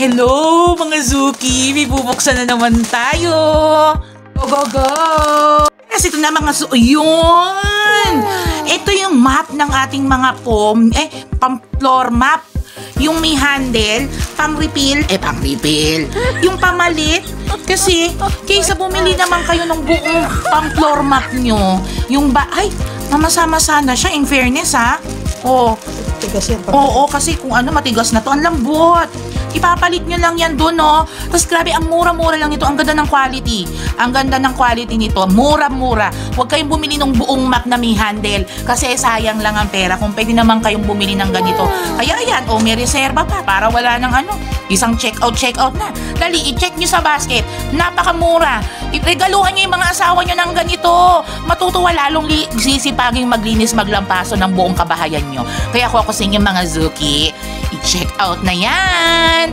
Hello mga Zuki! May bubuksan na naman tayo! Go, go, go! Kasi ito na mga Yun! Ito yung map ng ating mga pang-floor map. Yung may handle, pang-refill. Yung pamalit. Kasi, kaysa bumili naman kayo ng buong pang-floor map nyo. Yung mamasa-masa na siya, in fairness ha. Oo, kasi kung matigas na to, ang lambot. Ipapalit nyo lang yan doon, no? Tapos grabe, ang mura-mura lang ito. Ang ganda ng quality. Ang ganda ng quality nito. Mura-mura. Huwag kayong bumili ng buong map na may handle. Kasi sayang lang ang pera. Kung pwede naman kayong bumili ng ganito. Kaya yan, may reserva pa. Para wala ng isang check-out na. Dali, i-check nyo sa basket. Napakamura. Regaluhan nyo yung mga asawa nyo ng ganito. Matutuwa lalong sisipaging maglinis maglampaso ng buong kabahayan nyo. Kaya ako sa inyo mga Zuki, i-check out na yan.